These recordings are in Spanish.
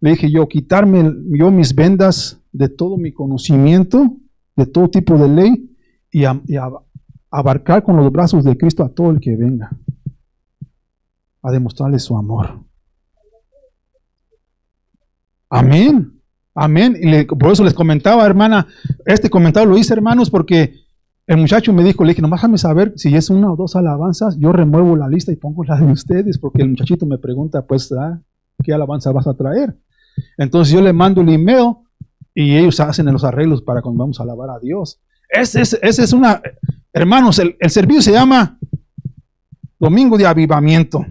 Le dije yo, quitarme yo mis vendas de todo mi conocimiento, de todo tipo de ley, y abarcar con los brazos de Cristo a todo el que venga, a demostrarle su amor. Amén. Amén. Y por eso les comentaba, hermana, este comentario lo hice, hermanos, porque el muchacho me dijo, le dije, nomás déjame saber si es 1 o 2 alabanzas, yo remuevo la lista y pongo la de ustedes, porque el muchachito me pregunta, pues, ¿qué alabanza vas a traer? Entonces yo le mando el email y ellos hacen los arreglos para cuando vamos a alabar a Dios. Ese es una, hermanos, el servicio se llama Domingo de Avivamiento.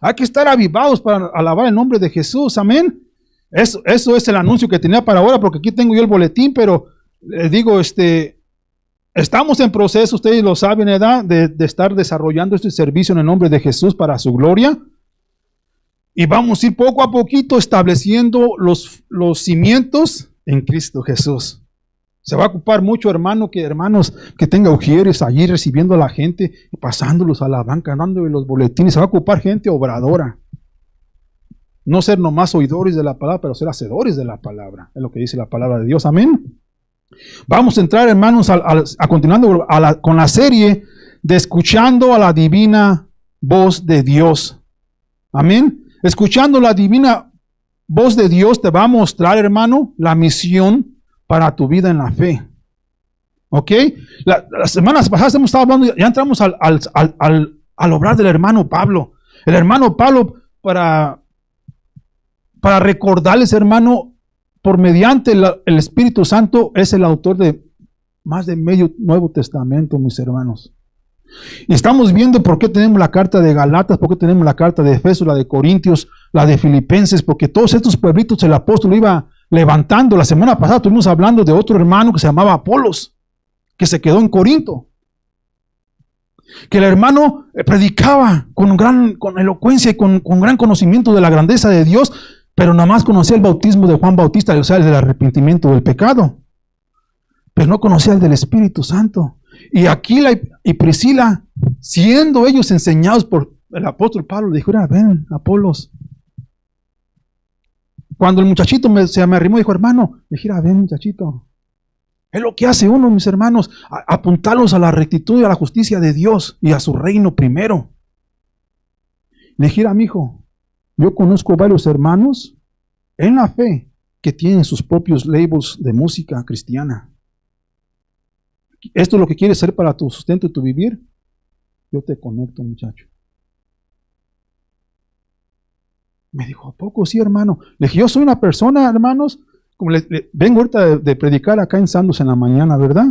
Hay que estar avivados para alabar el nombre de Jesús, amén. Eso es el anuncio que tenía para ahora, porque aquí tengo yo el boletín, pero les digo, estamos en proceso, ustedes lo saben, ¿verdad? De estar desarrollando este servicio en el nombre de Jesús para su gloria. Y vamos a ir poco a poquito estableciendo los cimientos en Cristo Jesús. Se va a ocupar mucho, hermanos, que tenga ujieres allí recibiendo a la gente y pasándolos a la banca, dándole los boletines. Se va a ocupar gente obradora. No ser nomás oidores de la palabra, pero ser hacedores de la palabra. Es lo que dice la palabra de Dios. Amén. Vamos a entrar, hermanos, continuando con la serie de escuchando a la divina voz de Dios. Amén. Escuchando la divina voz de Dios te va a mostrar, hermano, la misión para tu vida en la fe. ¿Ok? Las semanas pasadas hemos estado hablando, ya entramos al obrar del hermano Pablo. El hermano Pablo, para recordarles, hermano, por mediante el Espíritu Santo, es el autor de más de medio Nuevo Testamento, mis hermanos. Y estamos viendo por qué tenemos la carta de Galatas, por qué tenemos la carta de Efesios, la de Corintios, la de Filipenses, porque todos estos pueblitos el apóstol iba levantando. La semana pasada estuvimos hablando de otro hermano que se llamaba Apolos, que se quedó en Corinto. Que el hermano predicaba con elocuencia y con gran conocimiento de la grandeza de Dios, pero nada más conocía el bautismo de Juan Bautista, o sea, el del arrepentimiento del pecado. Pero no conocía el del Espíritu Santo. Y Aquila y Priscila, siendo ellos enseñados por el apóstol Pablo, le dijo, ven, Apolos. Cuando el muchachito se me arrimó, dijo, hermano, le dije, ven, muchachito. Es lo que hace uno, mis hermanos, apuntarlos a la rectitud y a la justicia de Dios y a su reino primero. Le dije, mijo, yo conozco varios hermanos en la fe que tienen sus propios labels de música cristiana. ¿Esto es lo que quieres ser para tu sustento y tu vivir? Yo te conecto, muchacho. Me dijo, ¿a poco sí, hermano? Le dije, yo soy una persona, hermanos, como vengo ahorita de predicar acá en Santos en la mañana, ¿verdad?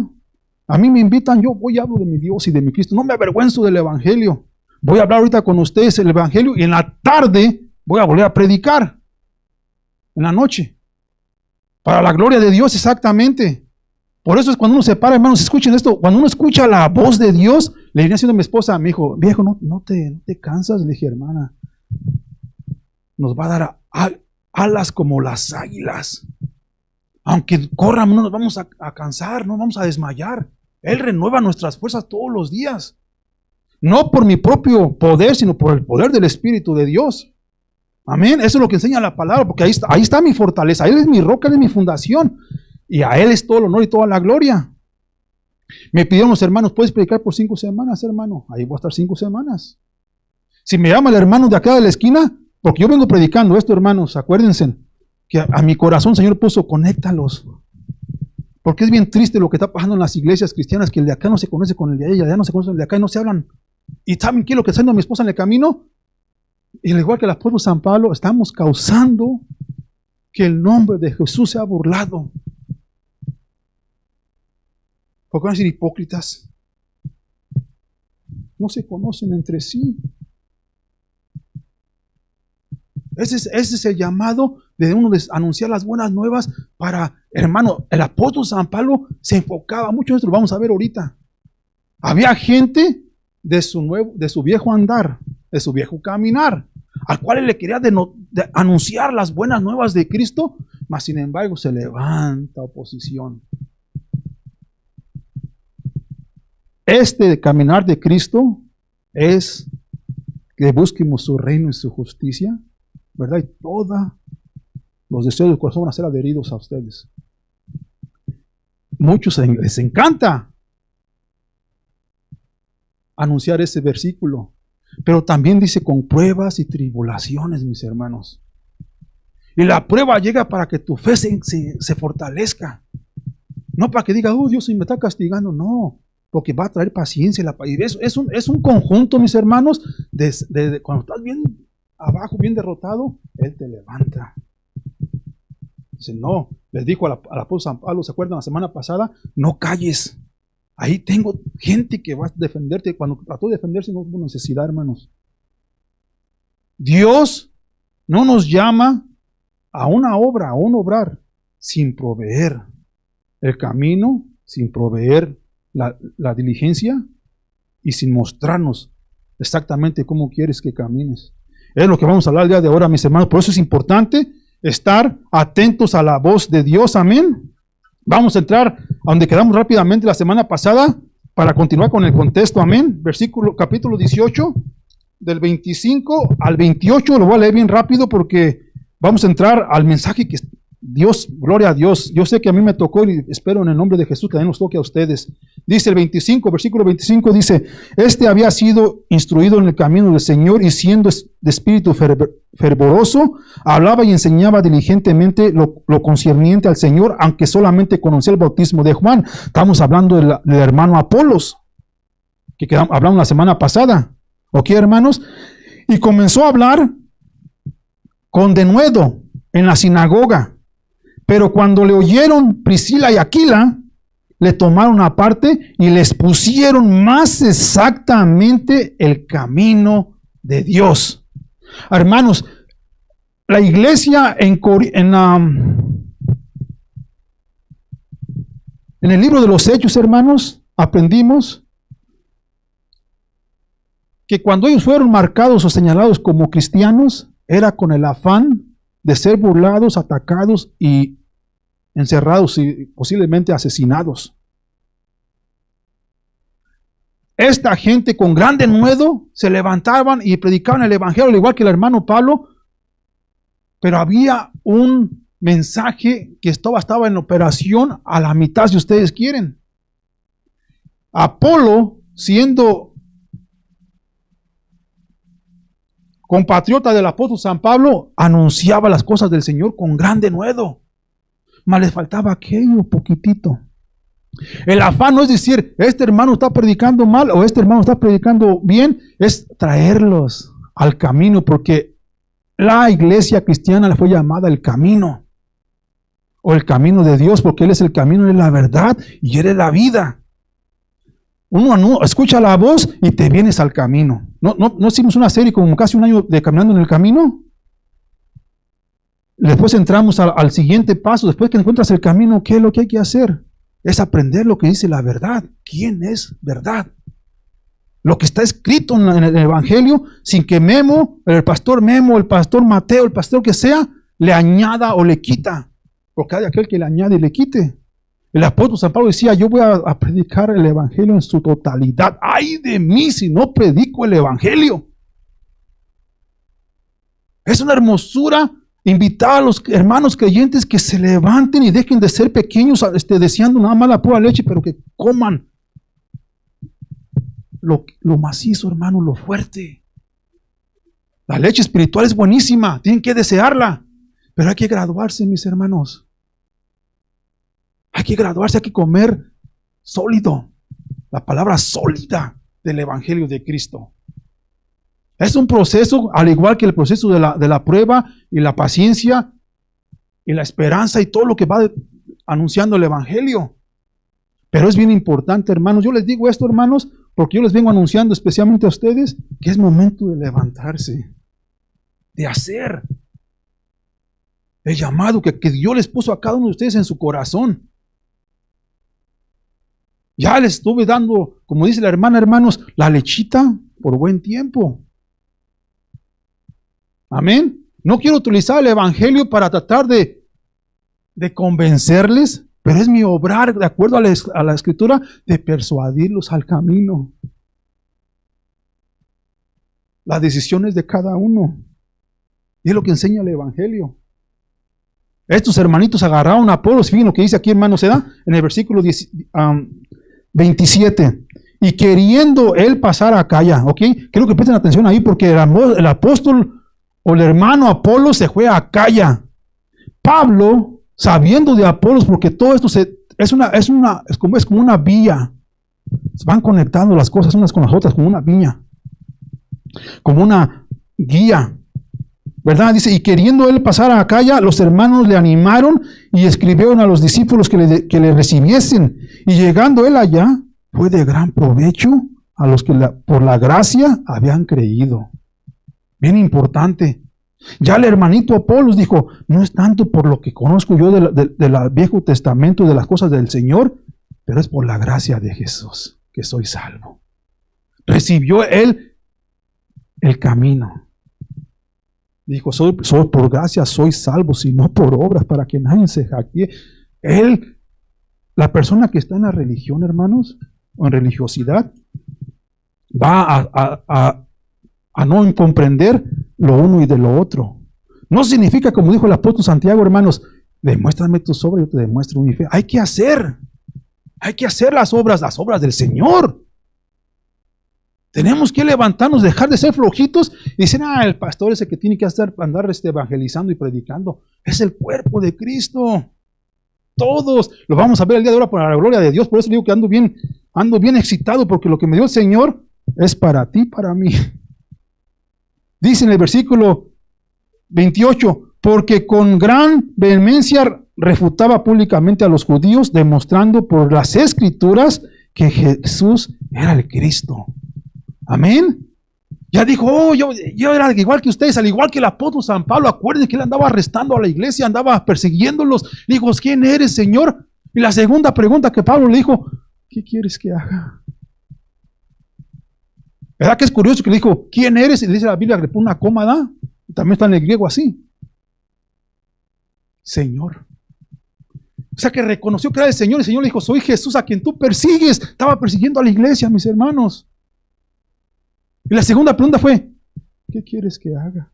A mí me invitan, yo voy y hablo de mi Dios y de mi Cristo. No me avergüenzo del Evangelio. Voy a hablar ahorita con ustedes el Evangelio y en la tarde voy a volver a predicar. En la noche. Para la gloria de Dios, exactamente. Por eso es cuando uno se para, hermanos, escuchen esto. Cuando uno escucha la voz de Dios, le venía diciendo a mi esposa, me dijo, viejo, no te cansas. Le dije, hermana, nos va a dar alas como las águilas. Aunque corran, no nos vamos a cansar, no vamos a desmayar. Él renueva nuestras fuerzas todos los días. No por mi propio poder, sino por el poder del Espíritu de Dios. Amén. Eso es lo que enseña la palabra, porque ahí está mi fortaleza. Él es mi roca, Él es mi fundación. Y a Él es todo el honor y toda la gloria. Me pidieron los hermanos, ¿puedes predicar por 5 semanas, hermano? Ahí voy a estar 5 semanas. Si me llama el hermano de acá de la esquina, porque yo vengo predicando esto, hermanos, acuérdense que a mi corazón el Señor puso, conéctalos. Porque es bien triste lo que está pasando en las iglesias cristianas, que el de acá no se conoce con el de allá no se conoce con el de acá y no se hablan. ¿Y saben qué es lo que está haciendo mi esposa en el camino? Y al igual que el apóstol San Pablo, estamos causando que el nombre de Jesús sea burlado. ¿Por qué van a decir hipócritas? No se conocen entre sí. Ese es el llamado de uno de anunciar las buenas nuevas para, hermano, el apóstol San Pablo se enfocaba mucho en esto, lo vamos a ver ahorita. Había gente de su viejo andar, de su viejo caminar, al cual él le quería de anunciar las buenas nuevas de Cristo, mas sin embargo se levanta oposición. Este caminar de Cristo es que busquemos su reino y su justicia, ¿verdad? Y toda los deseos del corazón van a ser adheridos a ustedes. Muchos les encanta anunciar ese versículo, pero también dice con pruebas y tribulaciones, mis hermanos. Y la prueba llega para que tu fe se fortalezca. No para que diga, Dios me está castigando. No, porque va a traer paciencia. Es un conjunto, mis hermanos, de cuando estás bien abajo, bien derrotado, Él te levanta. Dice, no, les dijo al apóstol San Pablo, ¿se acuerdan la semana pasada? No calles. Ahí tengo gente que va a defenderte. Cuando trató de defenderse no hubo necesidad, hermanos. Dios no nos llama a una obra, a un obrar, sin proveer el camino, sin proveer la diligencia y sin mostrarnos exactamente cómo quieres que camines. Es lo que vamos a hablar el día de ahora, mis hermanos. Por eso es importante estar atentos a la voz de Dios. Amén. Vamos a entrar a donde quedamos rápidamente la semana pasada para continuar con el contexto. Amén. Capítulo 18, del 25 al 28. Lo voy a leer bien rápido porque vamos a entrar al mensaje que Dios, gloria a Dios. Yo sé que a mí me tocó y espero en el nombre de Jesús que también nos toque a ustedes. Dice el 25, versículo 25, dice, este había sido instruido en el camino del Señor y siendo de espíritu fervoroso, hablaba y enseñaba diligentemente lo concerniente al Señor, aunque solamente conocía el bautismo de Juan. Estamos hablando del hermano Apolos, que hablamos la semana pasada. ¿Ok, hermanos? Y comenzó a hablar con denuedo en la sinagoga. Pero cuando le oyeron Priscila y Aquila, le tomaron aparte y les pusieron más exactamente el camino de Dios. Hermanos, la iglesia en el libro de los Hechos, hermanos, aprendimos que cuando ellos fueron marcados o señalados como cristianos, era con el afán de ser burlados, atacados y encerrados y posiblemente asesinados. Esta gente con gran denuedo se levantaban y predicaban el evangelio, al igual que el hermano Pablo, pero había un mensaje que estaba en operación a la mitad, si ustedes quieren. Apolo, siendo compatriota del apóstol San Pablo, anunciaba las cosas del Señor con gran denuedo. Mas les faltaba aquello poquitito. El afán no es decir, este hermano está predicando mal o este hermano está predicando bien, es traerlos al camino, porque la iglesia cristiana le fue llamada el camino, o el camino de Dios, porque Él es el camino, Él es la verdad y Él es la vida. Uno escucha la voz y te vienes al camino. ¿No hicimos una serie como casi un año de Caminando en el Camino? Después entramos al siguiente paso. Después que encuentras el camino, ¿qué es lo que hay que hacer? Es aprender lo que dice la verdad. ¿Quién es verdad? Lo que está escrito en el Evangelio, sin que el pastor Memo, el pastor Mateo, el pastor que sea, le añada o le quita. Porque hay aquel que le añade y le quite. El apóstol San Pablo decía, yo voy a predicar el Evangelio en su totalidad. ¡Ay de mí si no predico el Evangelio! Es una hermosura invitar a los hermanos creyentes que se levanten y dejen de ser pequeños, deseando nada más la pura leche, pero que coman lo macizo, hermano, lo fuerte. La leche espiritual es buenísima, tienen que desearla, pero hay que graduarse, mis hermanos. Hay que graduarse, hay que comer sólido, la palabra sólida del Evangelio de Cristo. Es un proceso, al igual que el proceso de la prueba y la paciencia y la esperanza y todo lo que va anunciando el Evangelio. Pero es bien importante, hermanos. Yo les digo esto, hermanos, porque yo les vengo anunciando especialmente a ustedes que es momento de levantarse, de hacer el llamado que Dios les puso a cada uno de ustedes en su corazón. Ya les estuve dando, como dice la hermana, hermanos, la lechita por buen tiempo. Amén. No quiero utilizar el Evangelio para tratar de convencerles, pero es mi obrar, de acuerdo a la Escritura, de persuadirlos al camino. Las decisiones de cada uno. Y es lo que enseña el Evangelio. Estos hermanitos agarraron a Apolos. Fíjense lo que dice aquí, hermano, se da en el versículo 27. Y queriendo él pasar a Acaya, ¿ok? Quiero que presten atención ahí porque el apóstol o el hermano Apolos se fue a Acaya. Pablo, sabiendo de Apolos, porque todo esto es como una vía. Se van conectando las cosas unas con las otras, como una viña, como una guía, ¿verdad? Dice, y queriendo él pasar a Acaya, los hermanos le animaron y escribieron a los discípulos que le recibiesen. Y llegando él allá, fue de gran provecho a los que por la gracia habían creído. Bien importante. Ya el hermanito Apolos dijo, no es tanto por lo que conozco yo del Viejo Testamento, de las cosas del Señor, pero es por la gracia de Jesús que soy salvo. Recibió él el camino. Dijo, soy por gracia soy salvo, sino por obras, para que nadie se jactee. Él, la persona que está en la religión, hermanos, o en religiosidad, va a no comprender lo uno y de lo otro. No significa, como dijo el apóstol Santiago, hermanos, demuéstrame tus obras, yo te demuestro mi fe. Hay que hacer las obras del Señor. Tenemos que levantarnos, dejar de ser flojitos y decir, el pastor es el que tiene que andar evangelizando y predicando. Es el cuerpo de Cristo. Todos lo vamos a ver el día de ahora por la gloria de Dios. Por eso digo que ando bien excitado, porque lo que me dio el Señor es para ti, para mí. Dice en el versículo 28, porque con gran vehemencia refutaba públicamente a los judíos, demostrando por las Escrituras que Jesús era el Cristo. Amén. Ya dijo, yo era igual que ustedes, al igual que el apóstol San Pablo. Acuérdense que él andaba arrestando a la iglesia, andaba persiguiéndolos. Le dijo, ¿quién eres, Señor? Y la segunda pregunta que Pablo le dijo, ¿qué quieres que haga? ¿Verdad que es curioso que le dijo, ¿quién eres? Y le dice la Biblia que le pone una coma, ¿da? También está en el griego así. Señor. O sea que reconoció que era el Señor. El Señor le dijo, soy Jesús a quien tú persigues. Estaba persiguiendo a la iglesia, mis hermanos. Y la segunda pregunta fue, ¿qué quieres que haga?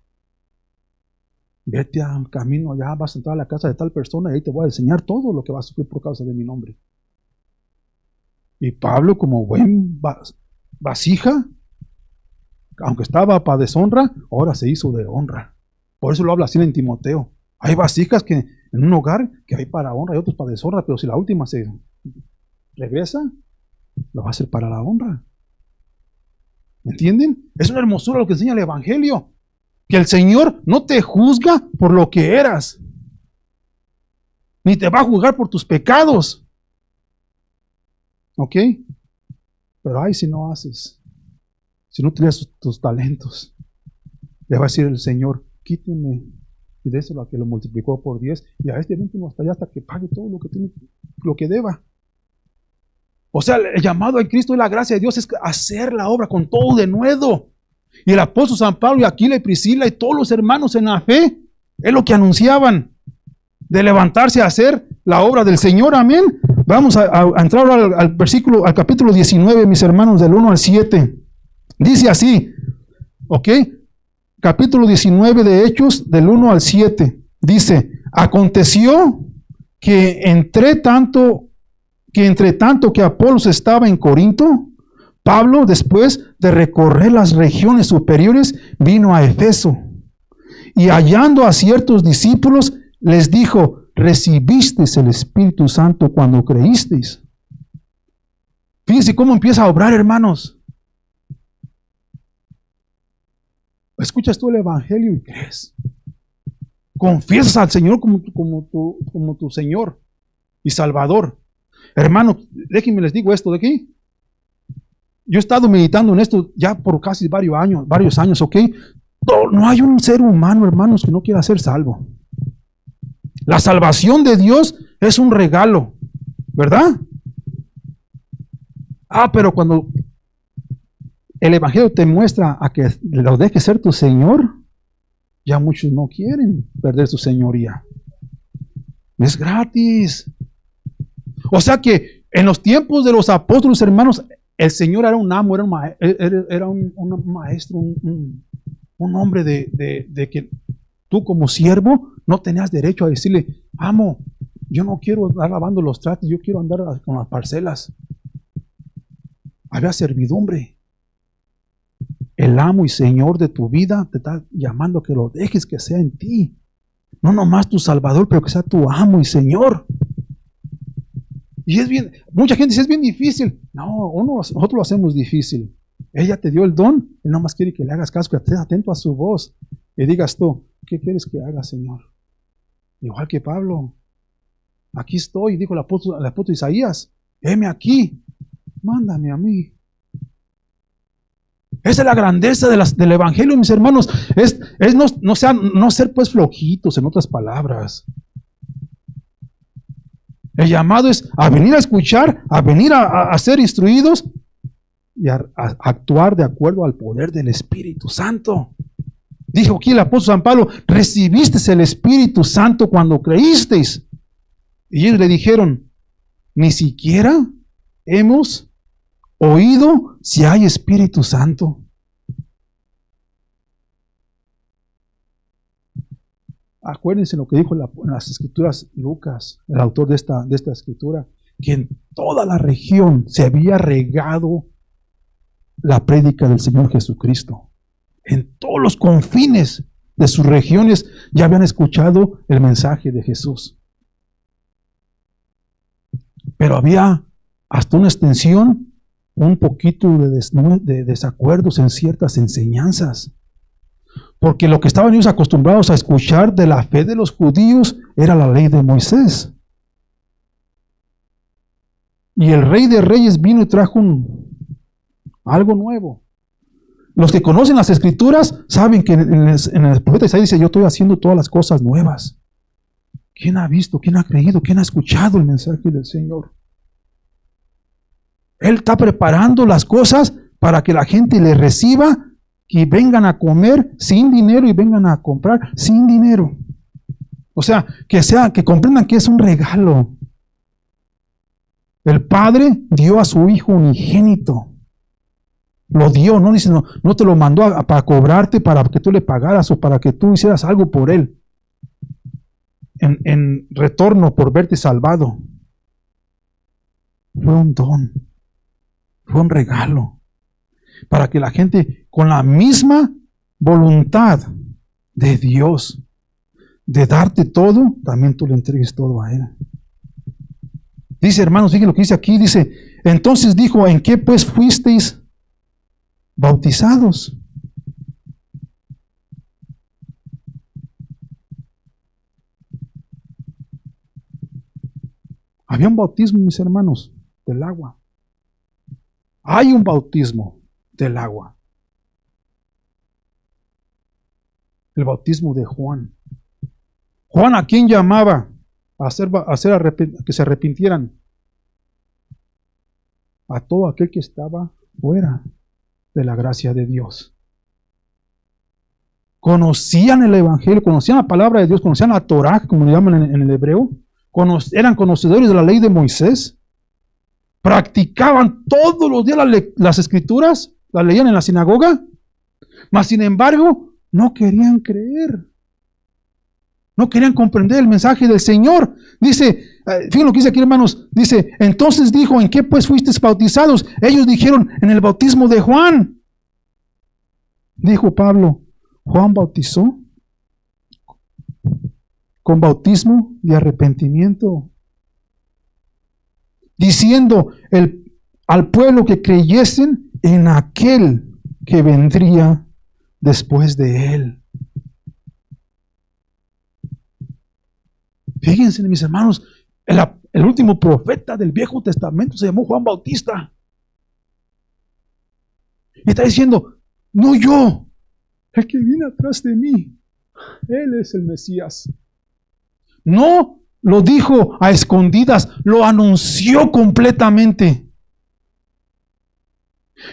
Vete al camino allá, vas a entrar a la casa de tal persona y ahí te voy a enseñar todo lo que vas a sufrir por causa de mi nombre. Y Pablo, como buen vasija, aunque estaba para deshonra, ahora se hizo de honra. Por eso lo habla así en Timoteo. Hay vasijas que en un hogar que hay para honra y otros para deshonra, pero si la última se regresa, lo va a hacer para la honra. ¿Me entienden? Es una hermosura lo que enseña el Evangelio. Que el Señor no te juzga por lo que eras, ni te va a juzgar por tus pecados. ¿Ok? Pero ay, si no haces, si no tienes tus talentos, le va a decir el Señor, quíteme y déselo a que lo multiplicó por 10 y a este 21 hasta allá hasta que pague todo lo que tiene, lo que deba. O sea, el llamado a Cristo y la gracia de Dios es hacer la obra con todo de nuevo. Y el apóstol San Pablo y Aquila y Priscila y todos los hermanos en la fe, es lo que anunciaban, de levantarse a hacer la obra del Señor. Amén. Vamos a entrar al capítulo 19, mis hermanos, del 1 al 7. Dice así, ¿ok? Capítulo 19 de Hechos, del 1 al 7. Dice, aconteció que entre tanto que Apolos estaba en Corinto, Pablo, después de recorrer las regiones superiores, vino a Efeso. Y hallando a ciertos discípulos, les dijo, ¿recibisteis el Espíritu Santo cuando creísteis? Fíjense cómo empieza a obrar, hermanos. Escuchas tú el Evangelio y crees. Confiesas al Señor como tu Señor y Salvador. Hermano, déjenme les digo esto de aquí. Yo he estado meditando en esto ya por casi varios años, ¿ok? No hay un ser humano, hermanos, que no quiera ser salvo. La salvación de Dios es un regalo, ¿verdad? Pero cuando el Evangelio te muestra a que lo dejes ser tu Señor, ya muchos no quieren perder su señoría. Es gratis. O sea que en los tiempos de los apóstoles, hermanos, el Señor era un amo, era un maestro, un hombre de que tú como siervo no tenías derecho a decirle, amo, yo no quiero andar lavando los trastes, yo quiero andar con las parcelas. Había servidumbre. El amo y Señor de tu vida te está llamando a que lo dejes que sea en ti. No nomás tu Salvador, pero que sea tu amo y Señor. Y es bien, mucha gente dice, es bien difícil. No, nosotros lo hacemos difícil. Ella te dio el don, Él nomás quiere que le hagas caso, que estés atento a su voz. Y digas tú, ¿qué quieres que haga, Señor? Igual que Pablo. Aquí estoy, dijo el apóstol Isaías. Heme aquí, mándame a mí. Esa es la grandeza del Evangelio, mis hermanos. Es no ser pues flojitos, en otras palabras. El llamado es a venir a escuchar, a venir a ser instruidos y a actuar de acuerdo al poder del Espíritu Santo. Dijo aquí el apóstol San Pablo, recibisteis el Espíritu Santo cuando creísteis. Y ellos le dijeron, ni siquiera hemos oído si hay Espíritu Santo. Acuérdense lo que dijo en las Escrituras Lucas, el autor de esta Escritura, que en toda la región se había regado la prédica del Señor Jesucristo. En todos los confines de sus regiones ya habían escuchado el mensaje de Jesús. Pero había hasta una extensión, un poquito de desacuerdos en ciertas enseñanzas. Porque lo que estaban ellos acostumbrados a escuchar de la fe de los judíos era la ley de Moisés. Y el Rey de Reyes vino y trajo algo nuevo. Los que conocen las Escrituras saben que en el profeta Isaías dice, yo estoy haciendo todas las cosas nuevas. ¿Quién ha visto? ¿Quién ha creído? ¿Quién ha escuchado el mensaje del Señor? Él está preparando las cosas para que la gente le reciba y vengan a comer sin dinero y vengan a comprar sin dinero. O sea, que comprendan que es un regalo. El Padre dio a su Hijo unigénito. Lo dio, no dice, no te lo mandó para cobrarte, para que tú le pagaras o para que tú hicieras algo por Él. En retorno por verte salvado. Fue un don. Fue un regalo. Para que la gente con la misma voluntad de Dios de darte todo, también tú le entregues todo a Él. Dice, hermanos, fíjense lo que dice aquí, dice, entonces dijo, ¿en qué pues fuisteis bautizados? Había un bautismo, mis hermanos, del agua. Hay un bautismo del agua. El bautismo de Juan. Juan, ¿a quién llamaba que se arrepintieran? A todo aquel que estaba fuera de la gracia de Dios. Conocían el Evangelio, conocían la palabra de Dios, conocían la Torah, como le llaman en el hebreo, eran conocedores de la ley de Moisés, practicaban todos los días las Escrituras, las leían en la sinagoga, mas sin embargo no querían creer. No querían comprender el mensaje del Señor. Dice, fíjense lo que dice aquí, hermanos. Dice, entonces dijo, ¿en qué pues fuisteis bautizados? Ellos dijeron, en el bautismo de Juan. Dijo Pablo, Juan bautizó con bautismo de arrepentimiento, diciendo al pueblo que creyesen en aquel que vendría después de él. Fíjense, mis hermanos, el último profeta del Viejo Testamento se llamó Juan Bautista. Y está diciendo, no yo, el que viene atrás de mí, él es el Mesías. No lo dijo a escondidas, lo anunció completamente.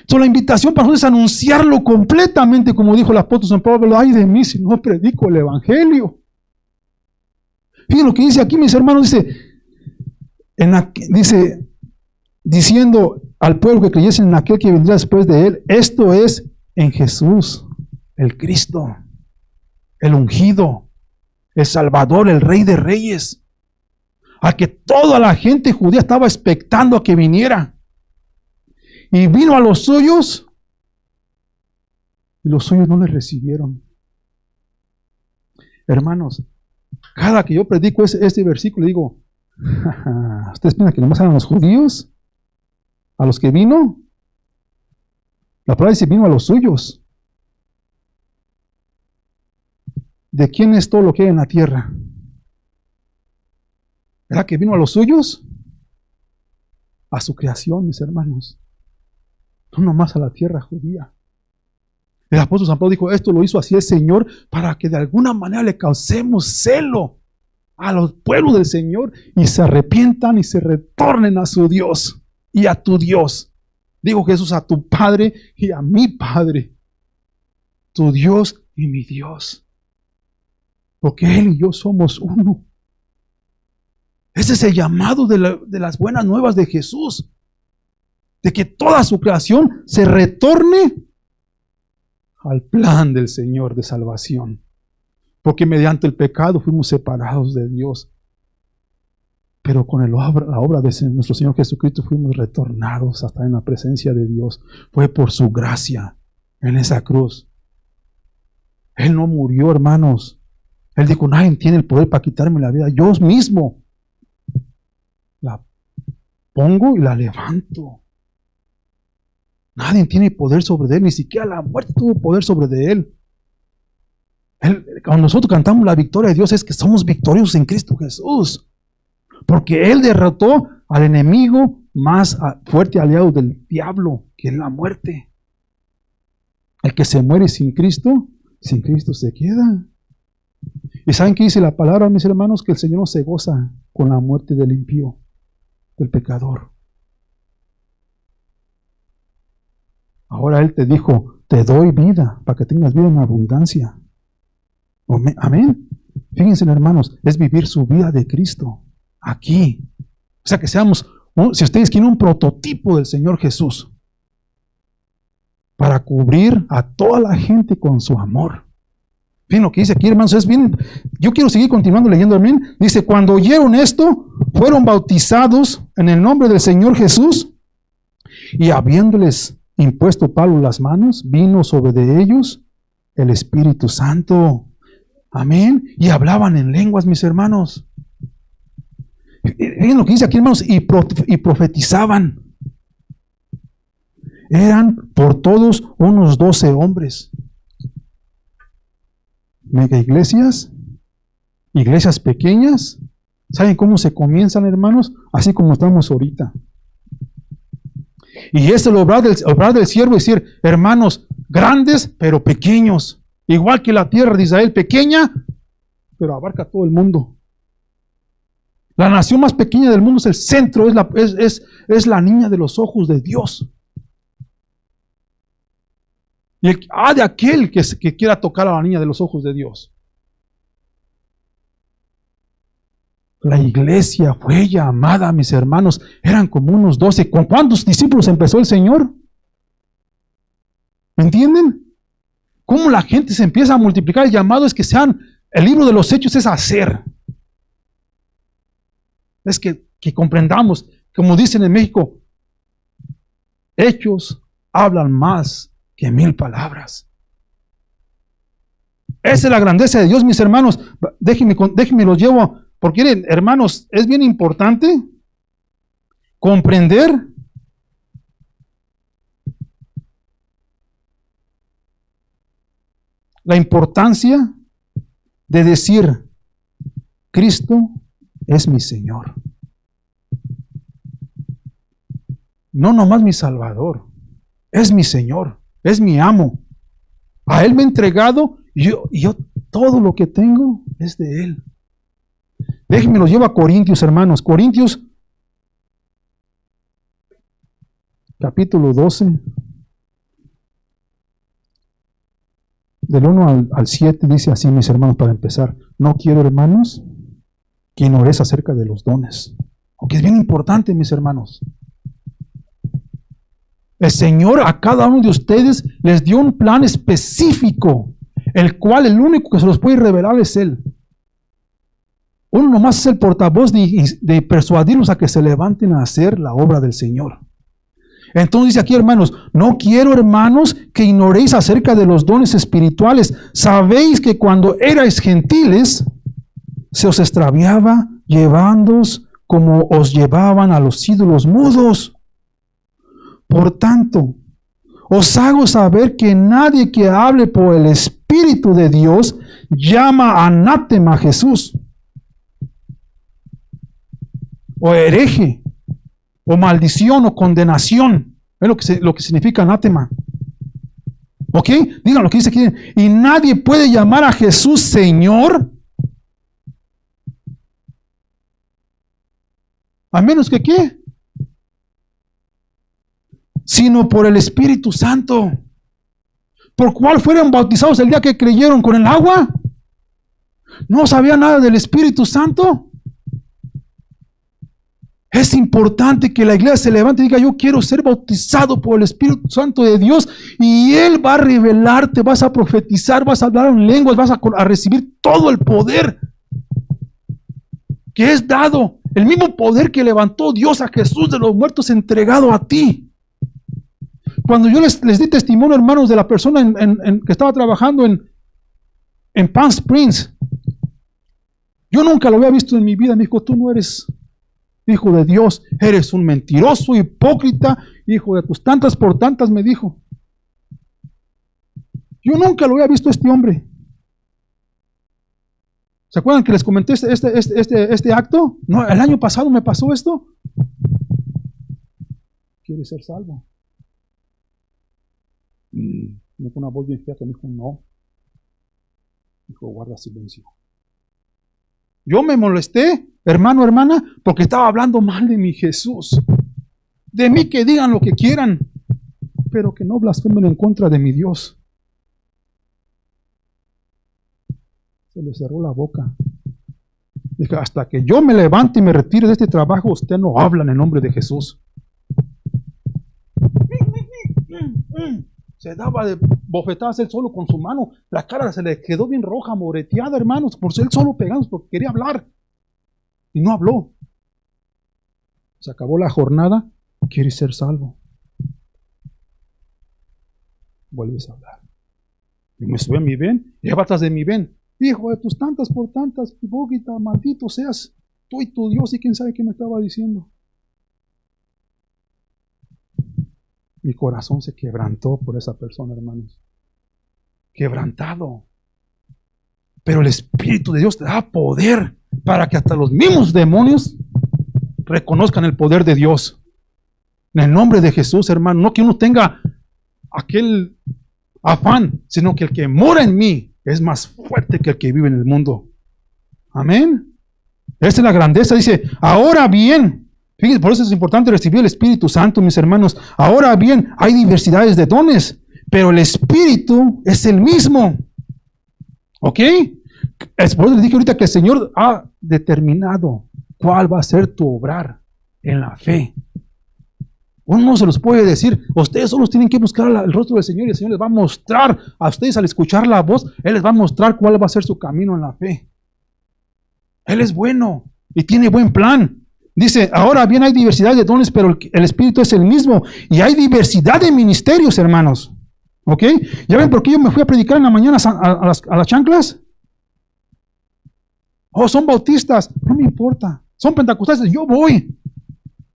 So, la invitación para nosotros es anunciarlo completamente, como dijo el apóstol San Pablo, ay de mí si no predico el Evangelio. Fíjense lo que dice aquí, mis hermanos, dice, diciendo al pueblo que creyese en aquel que vendrá después de él, esto es en Jesús, el Cristo, el ungido, el Salvador, el Rey de Reyes. a que toda la gente judía estaba expectando a que viniera. Y vino a los suyos, y los suyos no le recibieron. Hermanos, cada que yo predico este versículo, digo, ¿ustedes piensan que nomás eran los judíos? ¿A los que vino? La palabra dice, vino a los suyos. ¿De quién es todo lo que hay en la tierra? ¿Verdad que vino a los suyos? A su creación, mis hermanos. No nomás a la tierra judía. El apóstol San Pablo dijo, esto lo hizo así el Señor para que de alguna manera le causemos celo a los pueblos del Señor y se arrepientan y se retornen a su Dios y a tu Dios. Dijo Jesús, a tu Padre y a mi Padre, tu Dios y mi Dios. Porque Él y yo somos uno. Ese es el llamado de las buenas nuevas de Jesús. De que toda su creación se retorne al plan del Señor de salvación. Porque mediante el pecado fuimos separados de Dios. Pero con la obra de nuestro Señor Jesucristo fuimos retornados hasta en la presencia de Dios. Fue por su gracia en esa cruz. Él no murió, hermanos. Él dijo, nadie tiene el poder para quitarme la vida. Yo mismo la pongo y la levanto. Nadie tiene poder sobre él, ni siquiera la muerte tuvo poder sobre de él. Cuando nosotros cantamos la victoria de Dios es que somos victoriosos en Cristo Jesús. Porque Él derrotó al enemigo más fuerte aliado del diablo, que es la muerte. El que se muere sin Cristo se queda. ¿Y saben qué dice la palabra, mis hermanos? Que el Señor no se goza con la muerte del impío, del pecador. Ahora Él te dijo, te doy vida para que tengas vida en abundancia. Amén. Fíjense, hermanos, es vivir su vida de Cristo aquí. O sea, que seamos, si ustedes quieren, un prototipo del Señor Jesús para cubrir a toda la gente con su amor. Fíjense lo que dice aquí, hermanos, es bien. Yo quiero seguir continuando leyendo, amén. Dice, cuando oyeron esto, fueron bautizados en el nombre del Señor Jesús, y habiéndoles impuesto Pablo las manos, vino sobre de ellos el Espíritu Santo. Amén. Y hablaban en lenguas, mis hermanos. Miren lo que dice aquí, hermanos, y profetizaban. Eran por todos unos 12 hombres. Mega iglesias, iglesias pequeñas. ¿Saben cómo se comienzan, hermanos? Así como estamos ahorita. Y es el obrar del siervo, es decir, hermanos, grandes pero pequeños. Igual que la tierra de Israel, pequeña, pero abarca todo el mundo. La nación más pequeña del mundo es el centro, es la niña de los ojos de Dios. Y de aquel que quiera tocar a la niña de los ojos de Dios. La iglesia fue llamada, mis hermanos, eran como unos 12. ¿Con cuántos discípulos empezó el Señor? ¿Me entienden? ¿Cómo la gente se empieza a multiplicar? El llamado es que el libro de los hechos es hacer. Es que comprendamos, como dicen en México, hechos hablan más que 1000 palabras. Esa es la grandeza de Dios, mis hermanos. Déjenme los llevo, porque hermanos, es bien importante comprender la importancia de decir, Cristo es mi Señor. No nomás mi Salvador, es mi Señor, es mi amo. A Él me he entregado y yo todo lo que tengo es de Él. Déjenme los llevo a Corintios, hermanos. Corintios, capítulo 12. Del 1 al 7 dice así, mis hermanos, para empezar. No quiero, hermanos, que ignoréis acerca de los dones. Aunque es bien importante, mis hermanos. El Señor a cada uno de ustedes les dio un plan específico, el cual el único que se los puede revelar es Él. Uno nomás es el portavoz de persuadirlos a que se levanten a hacer la obra del Señor. Entonces dice aquí, hermanos, no quiero, hermanos, que ignoréis acerca de los dones espirituales. Sabéis que cuando erais gentiles, se os extraviaba llevándoos como os llevaban a los ídolos mudos. Por tanto, os hago saber que nadie que hable por el Espíritu de Dios llama anátema a Jesús, o hereje, o maldición, o condenación. Es lo que significa anátema. ¿Ok? Digan lo que dice aquí. Y nadie puede llamar a Jesús Señor, a menos que ¿qué? Sino por el Espíritu Santo. ¿Por cuál fueron bautizados el día que creyeron? ¿Con el agua? ¿No sabía nada del Espíritu Santo? Es importante que la iglesia se levante y diga, yo quiero ser bautizado por el Espíritu Santo de Dios, y Él va a revelarte, vas a profetizar, vas a hablar en lenguas, vas a recibir todo el poder que es dado, el mismo poder que levantó Dios a Jesús de los muertos entregado a ti. Cuando yo les di testimonio, hermanos, de la persona que estaba trabajando en Palm Springs, yo nunca lo había visto en mi vida. Me dijo, tú no eres hijo de Dios, eres un mentiroso, hipócrita, hijo de tus tantas por tantas, me dijo. Yo nunca lo había visto a este hombre. ¿Se acuerdan que les comenté este acto? No, el año pasado me pasó esto. ¿Quieres ser salvo? Me con una voz bien fea que me dijo, no. Dijo, guarda silencio. Yo me molesté, hermano, hermana, porque estaba hablando mal de mi Jesús. De mí que digan lo que quieran, pero que no blasfemen en contra de mi Dios. Se le cerró la boca. Dije, hasta que yo me levante y me retire de este trabajo, usted no habla en el nombre de Jesús. Se daba de bofetadas él solo con su mano. La cara se le quedó bien roja, moreteada, hermanos, por ser él solo pegando, porque quería hablar. Y no habló. Se acabó la jornada. ¿Quieres ser salvo? Vuelves a hablar. Yo me subí a mi ven, y atrás de mi ven. Hijo de tus tantas por tantas, hipócrita, maldito seas tú y tu Dios, y quién sabe qué me estaba diciendo. Mi corazón se quebrantó por esa persona, hermanos. Quebrantado. Pero el Espíritu de Dios te da poder para que hasta los mismos demonios reconozcan el poder de Dios. En el nombre de Jesús, hermano. No que uno tenga aquel afán, sino que el que mora en mí es más fuerte que el que vive en el mundo. Amén. Esta es la grandeza. Dice, ahora bien, fíjense, por eso es importante recibir el Espíritu Santo, mis hermanos. Ahora bien, hay diversidades de dones, pero el Espíritu es el mismo. ¿Ok? Es por eso les dije ahorita que el Señor ha determinado cuál va a ser tu obrar en la fe. Uno no se los puede decir. Ustedes solo tienen que buscar el rostro del Señor, y el Señor les va a mostrar a ustedes, al escuchar la voz, Él les va a mostrar cuál va a ser su camino en la fe. Él es bueno y tiene buen plan. Dice, ahora bien hay diversidad de dones, pero el Espíritu es el mismo. Y hay diversidad de ministerios, hermanos. ¿Ok? ¿Ya ven por qué yo me fui a predicar en la mañana a las chanclas? Oh, son bautistas. No me importa. Son pentecostales. Yo voy.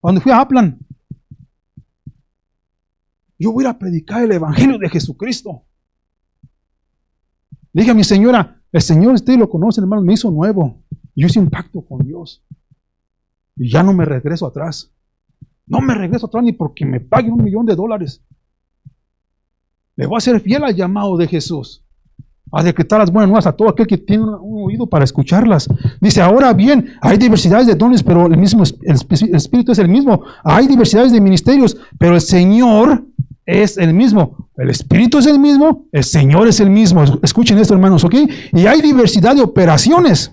A donde fui a Aplan. Yo voy a ir a predicar el Evangelio de Jesucristo. Le dije a mi señora, el Señor, usted lo conoce, hermano, me hizo nuevo. Yo hice un pacto con Dios. Y ya no me regreso atrás. No me regreso atrás ni porque me paguen $1 millón. Le voy a ser fiel al llamado de Jesús. A decretar las buenas nuevas a todo aquel que tiene un oído para escucharlas. Dice, ahora bien, hay diversidades de dones, pero el Espíritu es el mismo. Hay diversidades de ministerios, pero el Señor es el mismo. El Espíritu es el mismo, el Señor es el mismo. Escuchen esto, hermanos, ¿ok? Y hay diversidad de operaciones,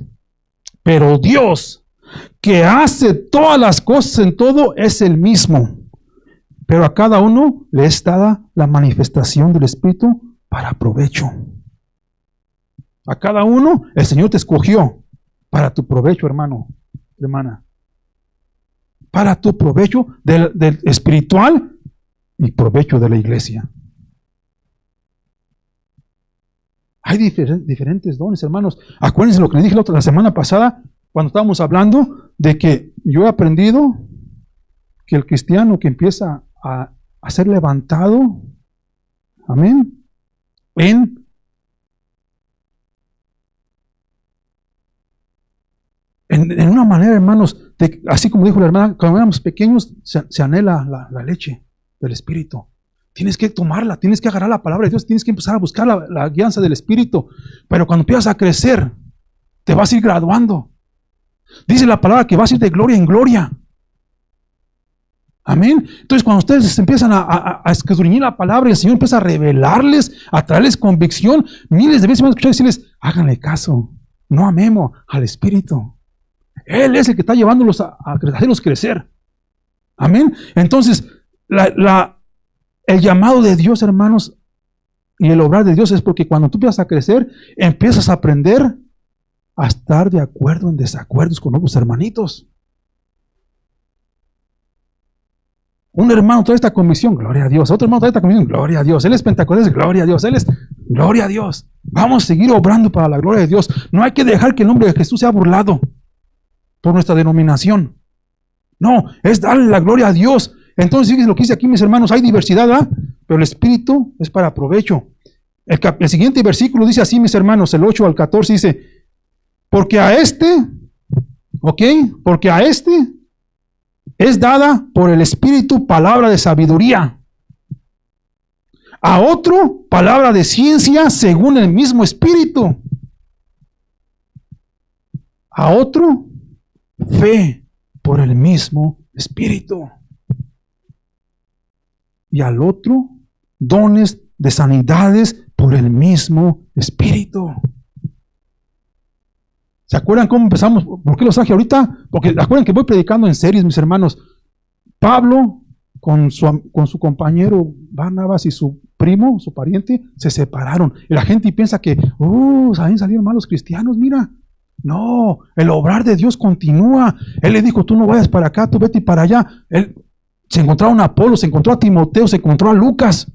pero Dios, que hace todas las cosas en todo, es el mismo. Pero a cada uno le es dada la manifestación del Espíritu para provecho. A cada uno el Señor te escogió. para tu provecho, hermano, hermana. Para tu provecho del espiritual y provecho de la iglesia. Hay diferentes dones, hermanos. Acuérdense lo que le dije la semana pasada, cuando estábamos hablando de que yo he aprendido que el cristiano que empieza a ser levantado, amén, en una manera, hermanos, así como dijo la hermana, cuando éramos pequeños se anhela la leche del Espíritu. Tienes que tomarla, tienes que agarrar la palabra de Dios, tienes que empezar a buscar la guianza del Espíritu. Pero cuando empiezas a crecer, te vas a ir graduando. Dice la palabra que vas a ir de gloria en gloria. Amén. Entonces, cuando ustedes empiezan a escudriñar la palabra y el Señor empieza a revelarles, a traerles convicción, miles de veces van a escuchar decirles, háganle caso, no a Memo, al Espíritu. Él es el que está llevándolos a hacerlos crecer. Amén. Entonces, el llamado de Dios, hermanos, y el obrar de Dios es porque cuando tú empiezas a crecer, empiezas a aprender a estar de acuerdo en desacuerdos con otros hermanitos. Un hermano trae esta convicción, gloria a Dios. Otro hermano trae esta convicción, gloria a Dios. Él es pentecostés, gloria a Dios. Él es, gloria a Dios. Vamos a seguir obrando para la gloria de Dios. No hay que dejar que el nombre de Jesús sea burlado por nuestra denominación. No, es darle la gloria a Dios. Entonces, fíjense lo que dice aquí, mis hermanos, hay diversidad, ¿verdad? Pero el Espíritu es para provecho. El siguiente versículo dice así, mis hermanos, el 8 al 14 dice, porque a este es dada por el Espíritu palabra de sabiduría. A otro, palabra de ciencia según el mismo Espíritu. A otro, fe por el mismo Espíritu. Y al otro, dones de sanidades por el mismo Espíritu. ¿Se acuerdan cómo empezamos? ¿Por qué los traje ahorita? Porque acuerdan que voy predicando en series, mis hermanos. Pablo con su compañero Barnabas y su primo, su pariente, se separaron. Y la gente piensa que, ¿saben? Salieron malos cristianos, mira. No, el obrar de Dios continúa. Él le dijo, tú no vayas para acá, tú vete para allá. Él se encontraron a Apolo, se encontró a Timoteo, se encontró a Lucas.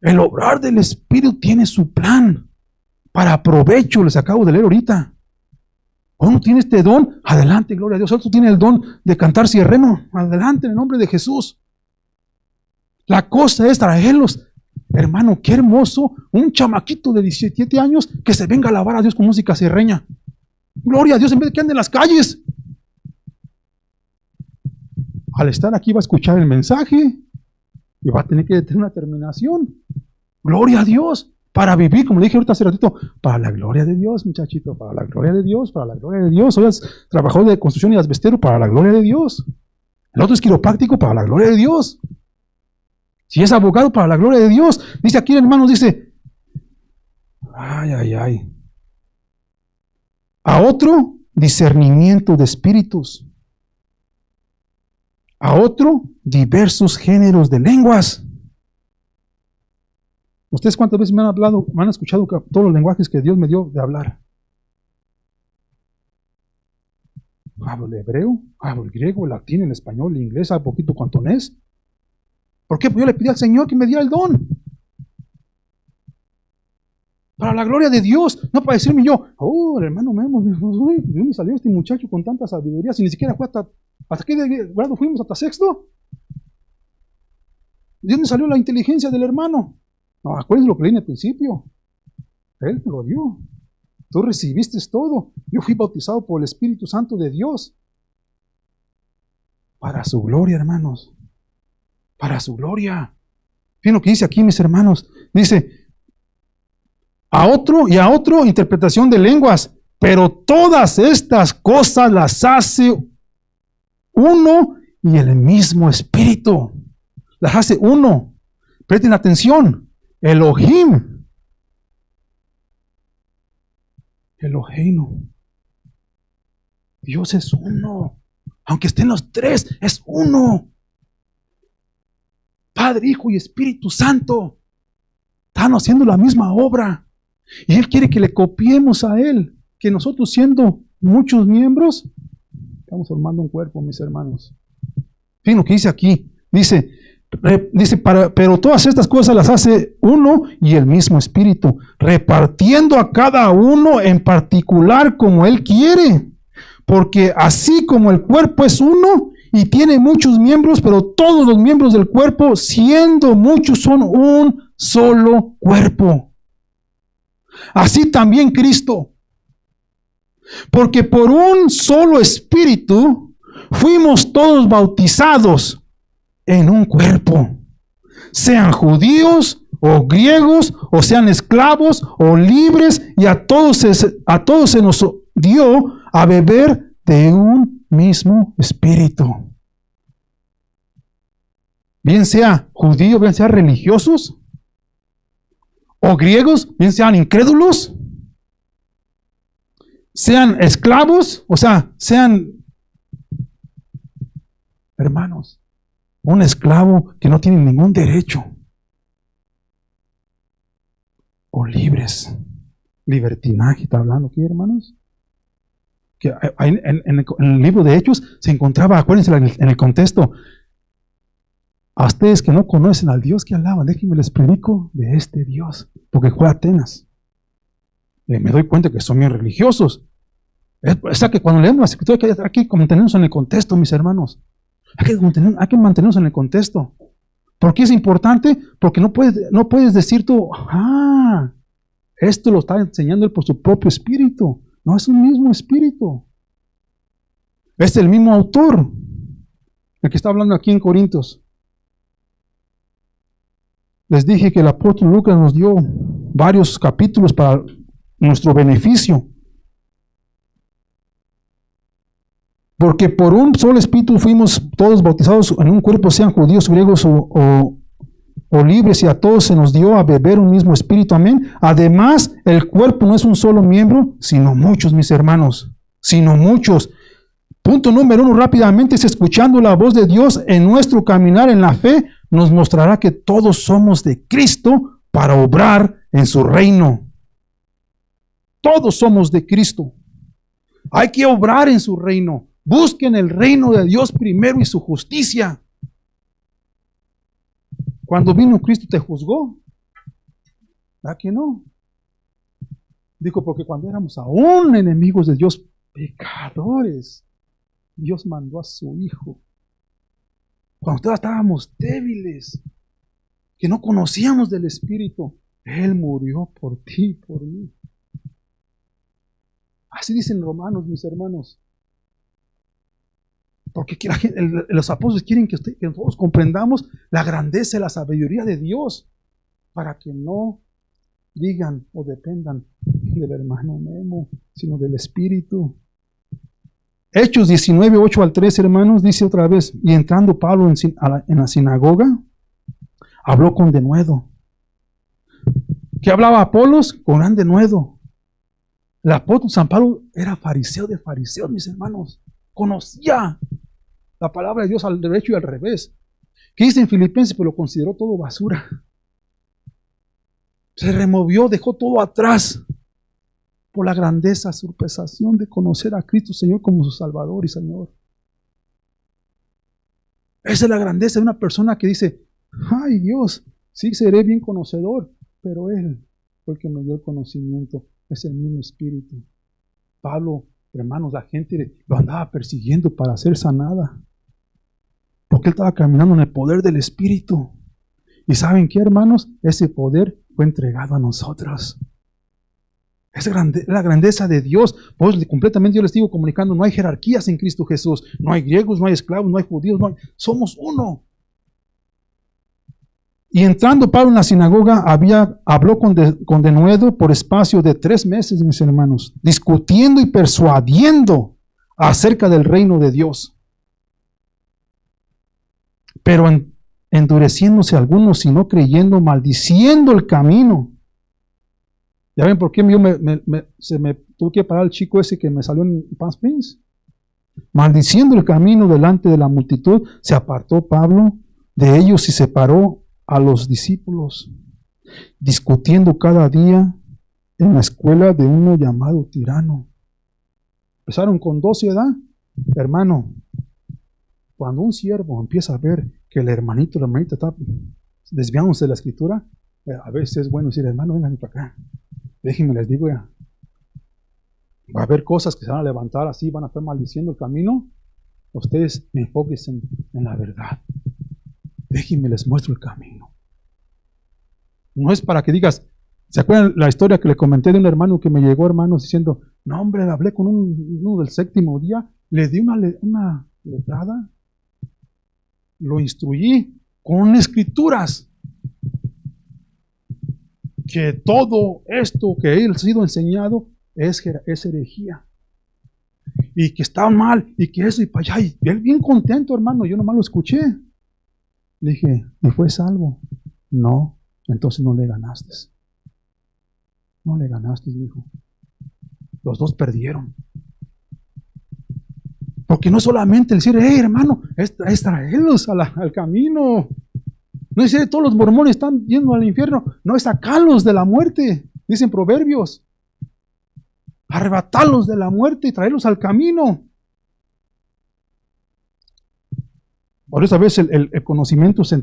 El obrar del Espíritu tiene su plan. Para provecho, les acabo de leer ahorita. Uno tiene este don, adelante, gloria a Dios. Otro tiene el don de cantar cierreno, adelante, en el nombre de Jesús. La cosa es traerlos. Hermano, qué hermoso, un chamaquito de 17 años que se venga a alabar a Dios con música cierreña. Gloria a Dios, en vez de que ande en las calles. Al estar aquí va a escuchar el mensaje y va a tener que tener una terminación. Gloria a Dios. Para vivir, como le dije ahorita hace ratito, para la gloria de Dios, muchachito, para la gloria de Dios, para la gloria de Dios. Hoy es trabajador de construcción y asbestero, para la gloria de Dios. El otro es quiropráctico, para la gloria de Dios. Si es abogado, para la gloria de Dios. Dice aquí, hermanos, dice, ay. A otro, discernimiento de espíritus. A otro, diversos géneros de lenguas. ¿Ustedes cuántas veces me han escuchado todos los lenguajes que Dios me dio de hablar? Hablo el hebreo, hablo el griego, el latín, el español, el inglés, un poquito cantonés. ¿Por qué? Pues yo le pedí al Señor que me diera el don. Para la gloria de Dios, no para decirme yo, el hermano Memo, ¿de dónde salió este muchacho con tanta sabiduría? Si ni siquiera fue ¿hasta qué grado fuimos? ¿Hasta sexto? ¿De dónde salió la inteligencia del hermano? No, acuérdense lo que leí en el principio. Él me lo dio. Tú recibiste todo. Yo fui bautizado por el Espíritu Santo de Dios. Para su gloria, hermanos. Para su gloria. Fíjense lo que dice aquí, mis hermanos. Dice, a otro interpretación de lenguas. Pero todas estas cosas las hace uno y el mismo Espíritu. Las hace uno. Presten atención. Elohim. Eloheinu. Dios es uno. Aunque estén los tres, es uno. Padre, Hijo y Espíritu Santo. Están haciendo la misma obra. Y Él quiere que le copiemos a Él. que nosotros siendo muchos miembros, estamos formando un cuerpo, mis hermanos. Fíjense lo que dice aquí. Dice, pero todas estas cosas las hace uno y el mismo Espíritu, repartiendo a cada uno en particular como Él quiere. Porque así como el cuerpo es uno y tiene muchos miembros, pero todos los miembros del cuerpo, siendo muchos, son un solo cuerpo. Así también Cristo. Porque por un solo Espíritu fuimos todos bautizados en un cuerpo, sean judíos o griegos, o sean esclavos o libres, y a todos se nos dio a beber de un mismo Espíritu. Bien sea judíos, bien sean religiosos, o griegos, bien sean incrédulos, sean esclavos, o sea, sean hermanos. Un esclavo que no tiene ningún derecho. O libres. Libertinaje, está hablando aquí, hermanos. Que en el libro de Hechos se encontraba, acuérdense en el contexto, a ustedes que no conocen al Dios que alaban, déjenme les predico de este Dios, porque fue a Atenas. Me doy cuenta que son bien religiosos. O sea que cuando leemos la escritura hay que mantenernos en el contexto, mis hermanos. Hay que mantenernos en el contexto. ¿Por qué es importante? Porque no puedes decir tú, esto lo está enseñando Él por su propio espíritu. No, es un mismo espíritu. Es el mismo autor, el que está hablando aquí en Corintios. Les dije que el apóstol Lucas nos dio varios capítulos para nuestro beneficio. Porque por un solo espíritu fuimos todos bautizados en un cuerpo, sean judíos, griegos o libres, y a todos se nos dio a beber un mismo espíritu. Amén. Además, el cuerpo no es un solo miembro, sino muchos, mis hermanos. Sino muchos. Punto número 1, rápidamente, es escuchando la voz de Dios en nuestro caminar en la fe, nos mostrará que todos somos de Cristo para obrar en su reino. Todos somos de Cristo. Hay que obrar en su reino. Busquen el reino de Dios primero y su justicia. Cuando vino Cristo te juzgó. ¿Verdad que no? Dijo, porque cuando éramos aún enemigos de Dios, pecadores, Dios mandó a su Hijo. Cuando todos estábamos débiles, que no conocíamos del Espíritu, Él murió por ti y por mí. Así dicen Romanos, mis hermanos. Porque los apóstoles quieren que todos comprendamos la grandeza y la sabiduría de Dios, para que no digan o dependan del hermano Memo, sino del Espíritu. Hechos 19, 8 al 13, hermanos, dice otra vez, y entrando Pablo en la sinagoga, habló con denuedo. ¿Qué hablaba Apolos? Con gran denuedo. El apóstol San Pablo era fariseo de fariseos, mis hermanos. Conocía la palabra de Dios al derecho y al revés. ¿Qué dice en Filipenses? Pues lo consideró todo basura. Se removió, dejó todo atrás por la grandeza, surpesación de conocer a Cristo Señor como su Salvador y Señor. Esa es la grandeza de una persona que dice, ay Dios, sí seré bien conocedor, pero Él fue el que me dio el conocimiento, es el mismo Espíritu. Pablo, hermanos, la gente lo andaba persiguiendo para ser sanada, porque él estaba caminando en el poder del Espíritu. ¿Y saben qué, hermanos? Ese poder fue entregado a nosotros. Es la grandeza de Dios. Pues completamente yo les digo comunicando, no hay jerarquías en Cristo Jesús. No hay griegos, no hay esclavos, no hay judíos, somos uno. Y entrando Pablo en la sinagoga, habló con denuedo por espacio de 3 meses, mis hermanos, discutiendo y persuadiendo acerca del reino de Dios. Pero endureciéndose algunos y no creyendo, maldiciendo el camino. ¿Ya ven por qué yo se me tuve que parar el chico ese que me salió en Palm Springs? Maldiciendo el camino delante de la multitud, se apartó Pablo de ellos y separó a los discípulos, discutiendo cada día en la escuela de uno llamado Tirano. Empezaron con 12 edad. Hermano, cuando un siervo empieza a ver que el hermanito, la hermanita está desviándose de la escritura, a veces es bueno decir, hermano, vengan para acá. Déjenme les digo ya. Va a haber cosas que se van a levantar así, van a estar maldiciendo el camino. Ustedes enfóquense en la verdad. Déjenme les muestro el camino. No es para que digas, ¿se acuerdan la historia que le comenté de un hermano que me llegó, hermanos, diciendo, no hombre, hablé con uno del séptimo día, le di una letrada, lo instruí con escrituras, que todo esto que él ha sido enseñado es herejía, y que está mal, y que eso y para allá, y él bien contento, hermano, yo nomás lo escuché. Le dije, ¿y fue salvo? No, entonces no le ganaste. No le ganaste, hijo. Los dos perdieron. Porque no solamente decir, hey hermano, es traerlos al camino. No es decir, todos los mormones están yendo al infierno. No, es sacarlos de la muerte. Dicen Proverbios. Arrebatarlos de la muerte y traerlos al camino. Por eso a veces el conocimiento se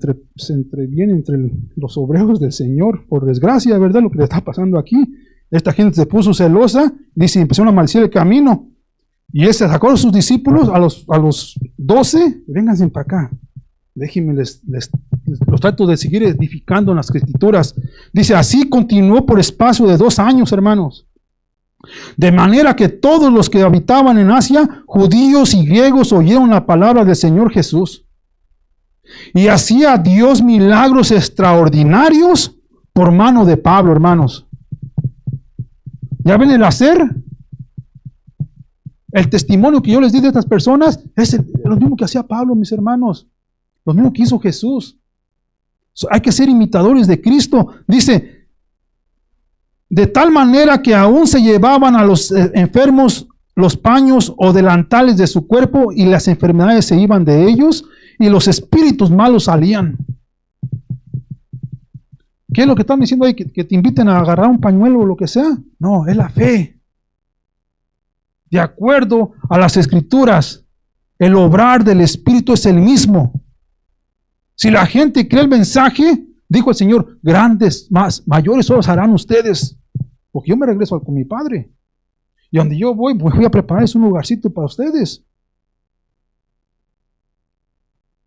entreviene entre los obreros del Señor. Por desgracia, ¿verdad? Lo que le está pasando aquí. Esta gente se puso celosa, dice, empezaron a maldecir el camino. Y él se sacó a sus discípulos, a los 12, vénganse para acá. Déjenme, los trato de seguir edificando en las escrituras. Dice, así continuó por espacio de 2 años, hermanos. De manera que todos los que habitaban en Asia, judíos y griegos, oyeron la palabra del Señor Jesús. Y hacía Dios milagros extraordinarios por mano de Pablo, hermanos. ¿Ya ven el hacer? El testimonio que yo les di de estas personas es lo mismo que hacía Pablo, mis hermanos. Lo mismo que hizo Jesús. Hay que ser imitadores de Cristo. Dice, de tal manera que aún se llevaban a los enfermos los paños o delantales de su cuerpo y las enfermedades se iban de ellos y los espíritus malos salían. ¿Qué es lo que están diciendo ahí? ¿Que te inviten a agarrar un pañuelo o lo que sea? No, es la fe. De acuerdo a las escrituras, el obrar del Espíritu es el mismo. Si la gente cree el mensaje, dijo el Señor, grandes, mayores obras harán ustedes. Porque yo me regreso con mi Padre. Y donde yo voy a prepararles un lugarcito para ustedes.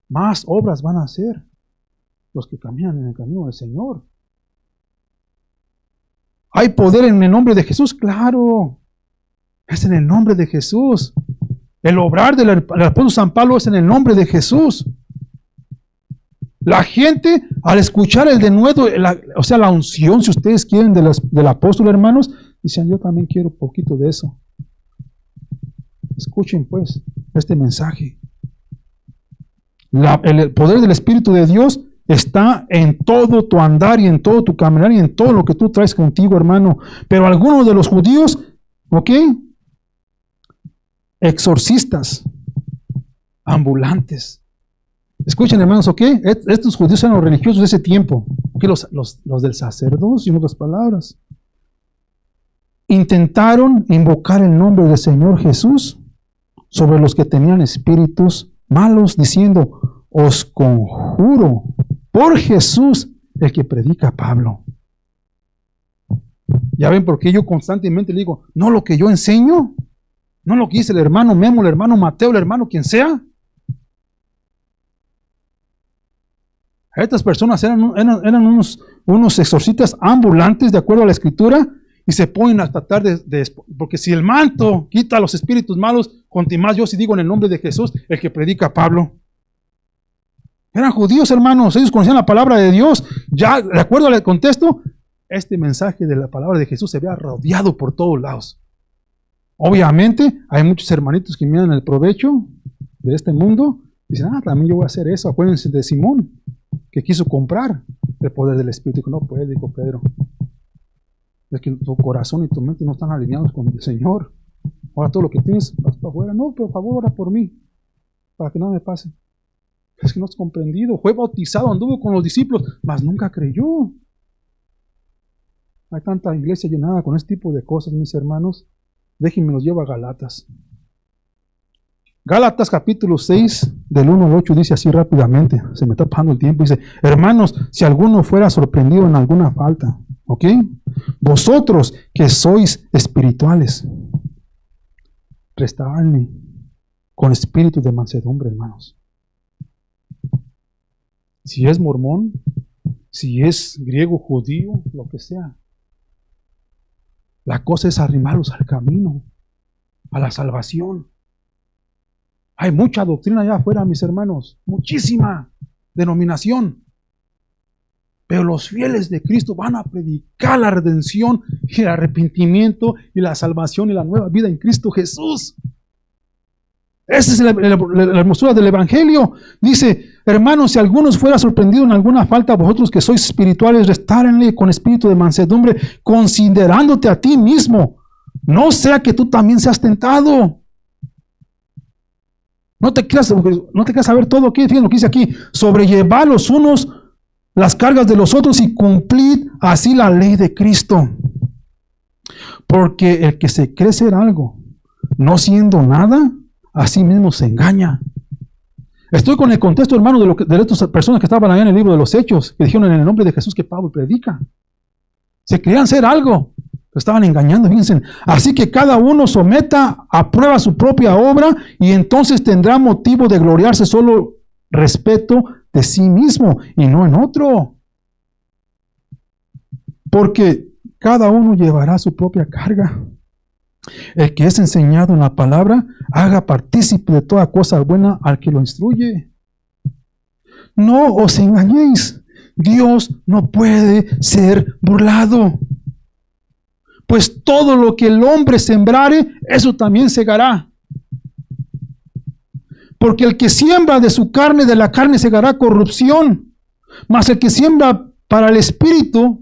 Más obras van a hacer los que caminan en el camino del Señor. ¿Hay poder en el nombre de Jesús? Claro. Es en el nombre de Jesús. El obrar del apóstol San Pablo es en el nombre de Jesús. La gente, al escuchar el denuedo, o sea, la unción, si ustedes quieren, del apóstol, hermanos, dicen, yo también quiero un poquito de eso. Escuchen, pues, este mensaje. El poder del Espíritu de Dios está en todo tu andar y en todo tu caminar y en todo lo que tú traes contigo, hermano. Pero algunos de los judíos, ¿ok? Exorcistas, ambulantes. Escuchen, hermanos, ¿ok? Estos judíos eran los religiosos de ese tiempo. ¿Ok? Los del sacerdocio, en otras palabras. Intentaron invocar el nombre del Señor Jesús sobre los que tenían espíritus malos, diciendo, os conjuro por Jesús, el que predica Pablo. Ya ven por qué yo constantemente le digo, no lo que yo enseño, no lo que dice el hermano Memo, el hermano Mateo, el hermano quien sea. Estas personas eran unos exorcistas ambulantes, de acuerdo a la Escritura, y se ponen a tratar porque si el manto quita a los espíritus malos, con más yo si digo en el nombre de Jesús, el que predica Pablo. Eran judíos, hermanos, ellos conocían la palabra de Dios. Ya, de acuerdo al contexto, este mensaje de la palabra de Jesús se había rodeado por todos lados. Obviamente, hay muchos hermanitos que miran el provecho de este mundo y dicen, también yo voy a hacer eso. Acuérdense de Simón, que quiso comprar el poder del Espíritu. Dijo, no puede, dijo Pedro. Es que tu corazón y tu mente no están alineados con el Señor. Ahora todo lo que tienes, vas para afuera. No, por favor, ora por mí, para que nada me pase. Es que no has comprendido. Fue bautizado, anduvo con los discípulos, mas nunca creyó. Hay tanta iglesia llenada con este tipo de cosas, mis hermanos. Déjenme los llevo a Gálatas. Gálatas capítulo 6, del 1 al 8, dice así rápidamente. Se me está pasando el tiempo. Dice, hermanos, si alguno fuera sorprendido en alguna falta, ¿ok? Vosotros que sois espirituales, restauradme con espíritu de mansedumbre, hermanos. Si es mormón, si es griego, judío, lo que sea. La cosa es arrimarlos al camino, a la salvación. Hay mucha doctrina allá afuera, mis hermanos, muchísima denominación. Pero los fieles de Cristo van a predicar la redención y el arrepentimiento y la salvación y la nueva vida en Cristo Jesús. Esa es la hermosura del Evangelio. Dice, hermanos, si alguno fuera sorprendido en alguna falta, vosotros que sois espirituales, restárenle con espíritu de mansedumbre, considerándote a ti mismo. No sea que tú también seas tentado. No te creas saber todo aquí. Fíjense lo que dice aquí. Sobrellevad los unos las cargas de los otros y cumplid así la ley de Cristo. Porque el que se cree ser algo, no siendo nada, a sí mismo se engaña. Estoy con el contexto, hermano, de estas personas que estaban allá en el libro de los Hechos, que dijeron en el nombre de Jesús que Pablo predica. Se creían ser algo, pero estaban engañando, fíjense. Así que cada uno someta a prueba su propia obra y entonces tendrá motivo de gloriarse solo respeto de sí mismo y no en otro. Porque cada uno llevará su propia carga. El que es enseñado en la palabra, haga partícipe de toda cosa buena al que lo instruye. No os engañéis, Dios no puede ser burlado. Pues todo lo que el hombre sembrare, eso también segará. Porque el que siembra de su carne, de la carne segará corrupción. Mas el que siembra para el Espíritu,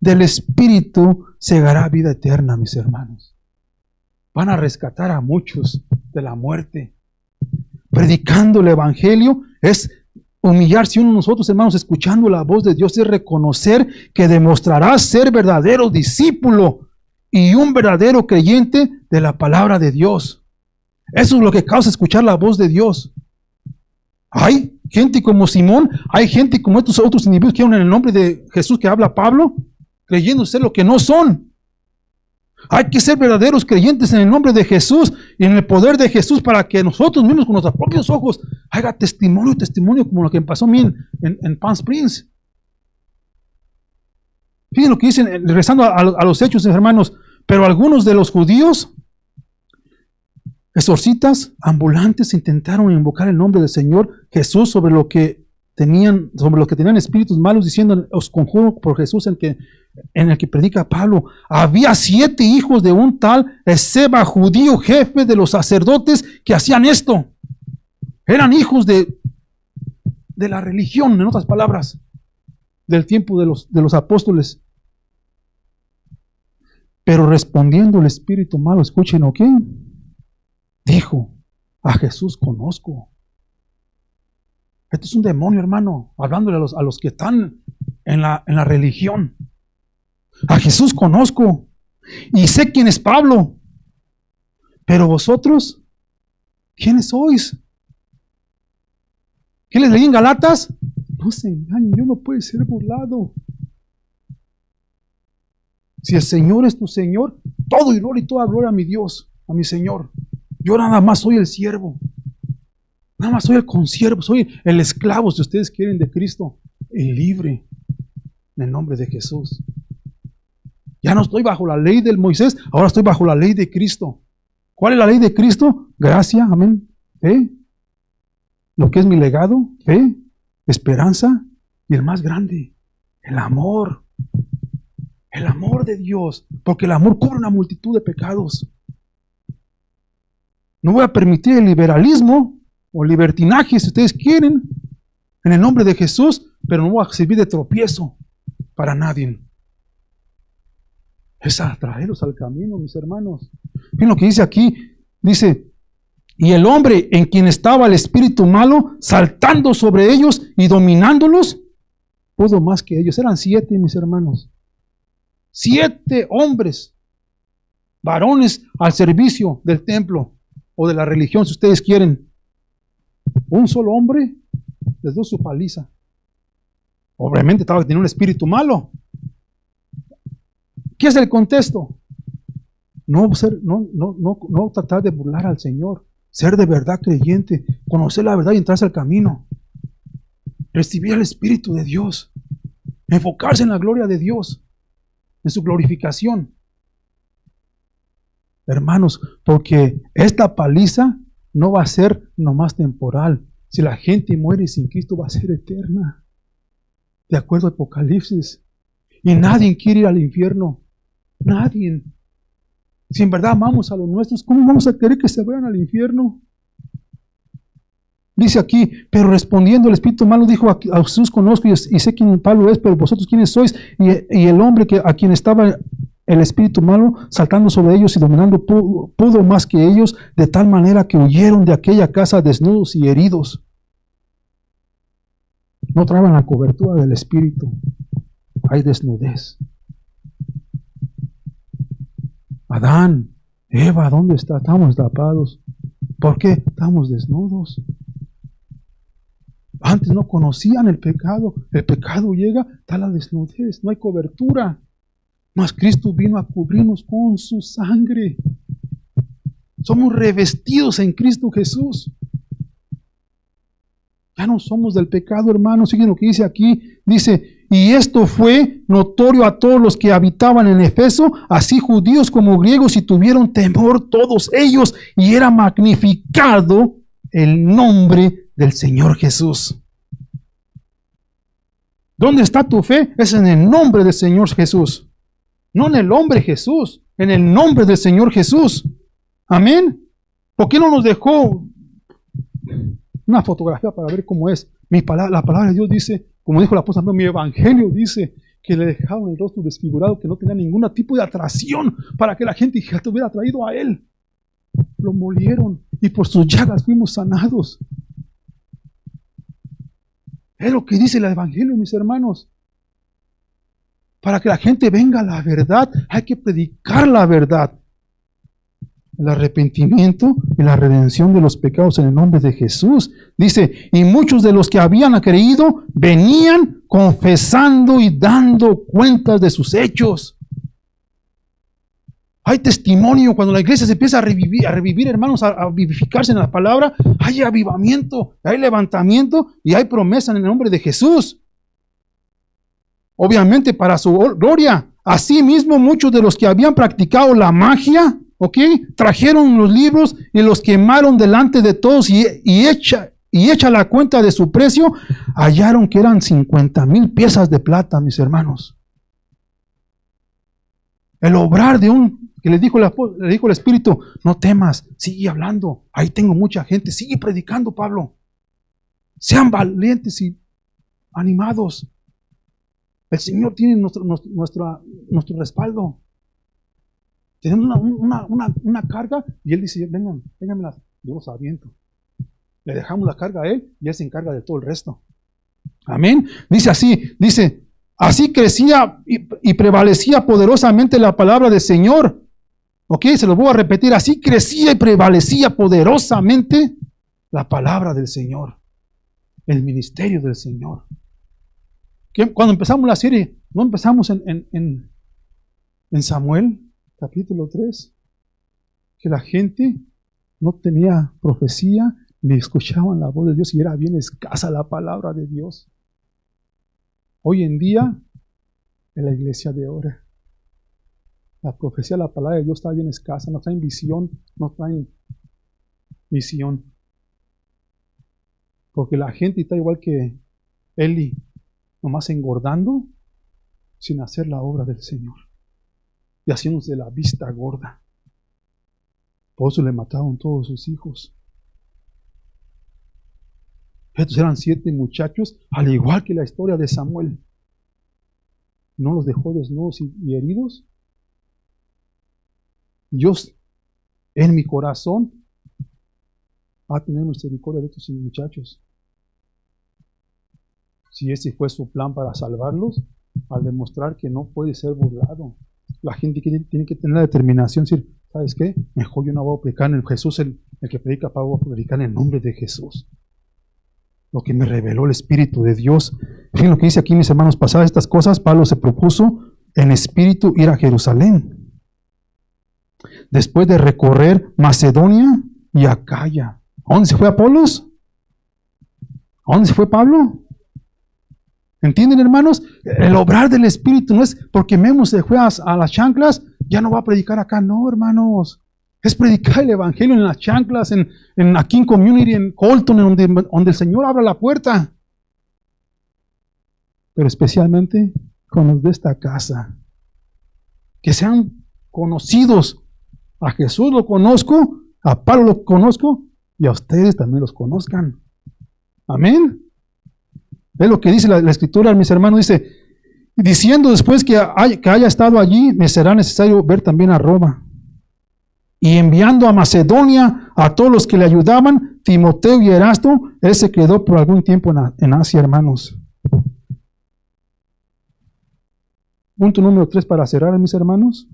del Espíritu segará vida eterna, mis hermanos. Van a rescatar a muchos de la muerte. Predicando el Evangelio es humillarse uno de nosotros, hermanos, escuchando la voz de Dios, es reconocer que demostrarás ser verdadero discípulo y un verdadero creyente de la palabra de Dios. Eso es lo que causa escuchar la voz de Dios. Hay gente como Simón, hay gente como estos otros individuos que hablan en el nombre de Jesús que habla Pablo, creyendo ser lo que no son. Hay que ser verdaderos creyentes en el nombre de Jesús y en el poder de Jesús para que nosotros mismos con nuestros propios ojos haga testimonio como lo que pasó a mí en Palm Springs. Fíjense lo que dicen, regresando a los hechos, hermanos, pero algunos de los judíos, exorcistas, ambulantes, intentaron invocar el nombre del Señor Jesús sobre los que tenían espíritus malos, diciendo, os conjuro por Jesús en el que predica Pablo. Había 7 hijos de un tal Esceva, judío, jefe de los sacerdotes, que hacían esto. Eran hijos de la religión, en otras palabras, del tiempo de los apóstoles. Pero respondiendo el espíritu malo, escuchen, ¿ok? Dijo, a Jesús conozco. Esto es un demonio, hermano, hablándole a los que están en la religión. A Jesús conozco y sé quién es Pablo. Pero vosotros, ¿quiénes sois? ¿Qué les leí en Galatas? No se engañen, Dios no puede ser burlado. Si el Señor es tu Señor, todo honor y toda gloria a mi Dios, a mi Señor. Yo nada más soy el siervo. Nada más soy el consiervo, soy el esclavo, si ustedes quieren, de Cristo. El libre, en el nombre de Jesús. Ya no estoy bajo la ley del Moisés, ahora estoy bajo la ley de Cristo. ¿Cuál es la ley de Cristo? Gracia, amén, fe. Lo que es mi legado, fe, esperanza y el más grande, el amor. El amor de Dios, porque el amor cubre una multitud de pecados. No voy a permitir el liberalismo o libertinaje, si ustedes quieren, en el nombre de Jesús, pero no voy a servir de tropiezo para nadie. Es atraerlos al camino, mis hermanos. Miren lo que dice aquí. Dice, y el hombre en quien estaba el espíritu malo, saltando sobre ellos y dominándolos, pudo más que ellos. Eran 7, mis hermanos. 7 hombres, varones al servicio del templo o de la religión, si ustedes quieren. Un solo hombre les dio su paliza. Obviamente estaba teniendo un espíritu malo. ¿Qué es el contexto? No tratar de burlar al Señor, ser de verdad creyente, conocer la verdad y entrarse al camino, recibir el Espíritu de Dios, enfocarse en la gloria de Dios, en su glorificación. Hermanos, porque esta paliza no va a ser nomás temporal. Si la gente muere sin Cristo, va a ser eterna, de acuerdo a Apocalipsis. Y nadie quiere ir al infierno. Nadie. Si en verdad amamos a los nuestros, ¿cómo vamos a querer que se vayan al infierno? Dice aquí, pero respondiendo el espíritu malo dijo, a Jesús conozco y sé quién Pablo es, pero vosotros quiénes sois. Y el hombre a quien estaba el espíritu malo saltando sobre ellos y dominando pudo más que ellos, de tal manera que huyeron de aquella casa desnudos y heridos. No traban la cobertura del espíritu. Hay desnudez. Adán, Eva, ¿dónde está? Estamos tapados. ¿Por qué? Estamos desnudos. Antes no conocían el pecado. El pecado llega, está la desnudez, no hay cobertura. Mas Cristo vino a cubrirnos con su sangre. Somos revestidos en Cristo Jesús. Ya no somos del pecado, hermanos. Sigue lo que dice aquí. Dice, y esto fue notorio a todos los que habitaban en Efeso, así judíos como griegos, y tuvieron temor todos ellos, y era magnificado el nombre del Señor Jesús. ¿Dónde está tu fe? Es en el nombre del Señor Jesús. No en el hombre Jesús, en el nombre del Señor Jesús. Amén. ¿Por qué no nos dejó una fotografía para ver cómo es? La palabra de Dios dice, como dijo el apóstol, mi evangelio dice que le dejaron el rostro desfigurado, que no tenía ningún tipo de atracción para que la gente te hubiera traído a él. Lo molieron y por sus llagas fuimos sanados. Es lo que dice el evangelio, mis hermanos. Para que la gente venga a la verdad, hay que predicar la verdad. El arrepentimiento y la redención de los pecados en el nombre de Jesús. Dice, y muchos de los que habían creído venían confesando y dando cuentas de sus hechos. Hay testimonio cuando la iglesia se empieza a revivir, hermanos, a vivificarse en la palabra. Hay avivamiento, hay levantamiento y hay promesa en el nombre de Jesús. Obviamente para su gloria. Asimismo, muchos de los que habían practicado la magia, trajeron los libros y los quemaron delante de todos y hecha la cuenta de su precio, hallaron que eran 50,000 piezas de plata, mis hermanos. El obrar que le dijo el Espíritu, no temas, sigue hablando, ahí tengo mucha gente, sigue predicando, Pablo. Sean valientes y animados. El Señor tiene nuestro respaldo. Tenemos una carga y Él dice, vénganmelas, yo los aviento. Le dejamos la carga a Él y Él se encarga de todo el resto. Amén. Dice, así crecía y prevalecía poderosamente la palabra del Señor. Se lo voy a repetir, así crecía y prevalecía poderosamente la palabra del Señor. El ministerio del Señor. Cuando empezamos la serie, no empezamos en Samuel, capítulo 3, que la gente no tenía profecía ni escuchaban la voz de Dios y era bien escasa la palabra de Dios. Hoy en día, en la iglesia de ahora, la profecía, la palabra de Dios está bien escasa, no traen visión, no traen misión. Porque la gente está igual que Eli, nomás engordando sin hacer la obra del Señor. Y haciéndose la vista gorda. Por eso le mataron todos sus hijos. Estos eran 7 muchachos, al igual que la historia de Samuel. No los dejó desnudos y heridos. Dios, en mi corazón, va a tener misericordia de estos muchachos. si ese fue su plan para salvarlos, al demostrar que no puede ser burlado. La gente tiene que tener la determinación, decir, ¿sabes qué? Mejor yo no voy a predicar en Jesús, el que predica, voy a predicar en el nombre de Jesús. Lo que me reveló el Espíritu de Dios. Fíjense lo que dice aquí, mis hermanos, pasadas estas cosas, Pablo se propuso en espíritu ir a Jerusalén. Después de recorrer Macedonia y Acaya. ¿A dónde se fue Apolos? ¿A dónde se fue Pablo? ¿Entienden, hermanos? El obrar del Espíritu no es porque Memo se fue a las chanclas, ya no va a predicar acá. No, hermanos. Es predicar el Evangelio en las chanclas, aquí en Community, en Colton, donde el Señor abra la puerta. Pero especialmente con los de esta casa. Que sean conocidos. A Jesús lo conozco, a Pablo lo conozco y a ustedes también los conozcan. Amén. Es lo que dice la Escritura, mis hermanos. Dice, diciendo después que haya estado allí, me será necesario ver también a Roma. Y enviando a Macedonia a todos los que le ayudaban, Timoteo y Erasto, él se quedó por algún tiempo en Asia, hermanos. Punto número 3 para cerrar, mis hermanos.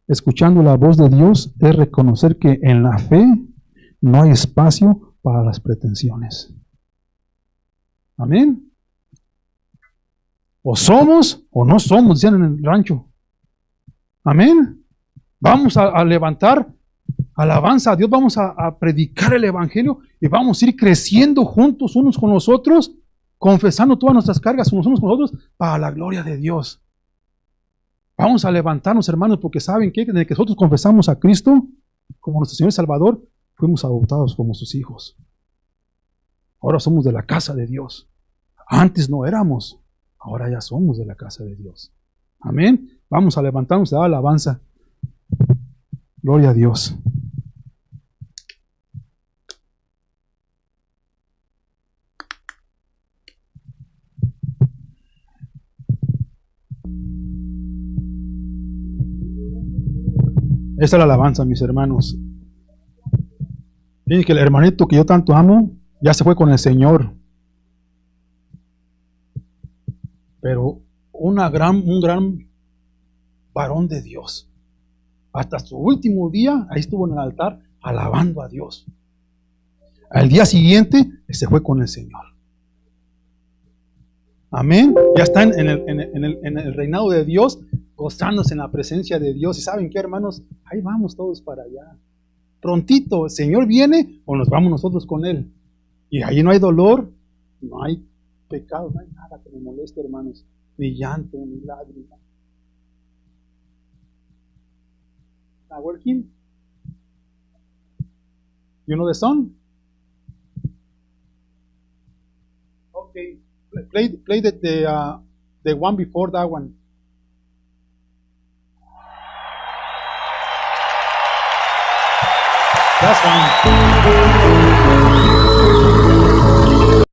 Escuchando la voz de Dios es reconocer que en la fe no hay espacio para las pretensiones. Amén. O somos o no somos, decían en el rancho. Amén. Vamos a levantar alabanza a Dios, vamos a predicar el Evangelio y vamos a ir creciendo juntos unos con los otros, confesando todas nuestras cargas unos con los otros para la gloria de Dios. Vamos a levantarnos, hermanos, porque saben que desde que nosotros confesamos a Cristo como nuestro Señor y Salvador, fuimos adoptados como sus hijos. Ahora somos de la casa de Dios. Antes no éramos, ahora ya somos de la casa de Dios. Amén. Vamos a levantarnos a dar alabanza. Gloria a Dios. Esa es la alabanza, mis hermanos. Miren que el hermanito que yo tanto amo ya se fue con el Señor. Pero un gran varón de Dios. Hasta su último día, ahí estuvo en el altar alabando a Dios. Al día siguiente, se fue con el Señor. Amén. Ya están en el reinado de Dios, gozándose en la presencia de Dios. ¿Y saben qué, hermanos? Ahí vamos todos para allá. Prontito, el Señor viene o nos vamos nosotros con Él. Y ahí no hay dolor, no hay pecado, no hay nada que me moleste, hermanos. Ni llanto, ni lágrima. Not working? You know the song? Okay, play the one before that one. That's fine.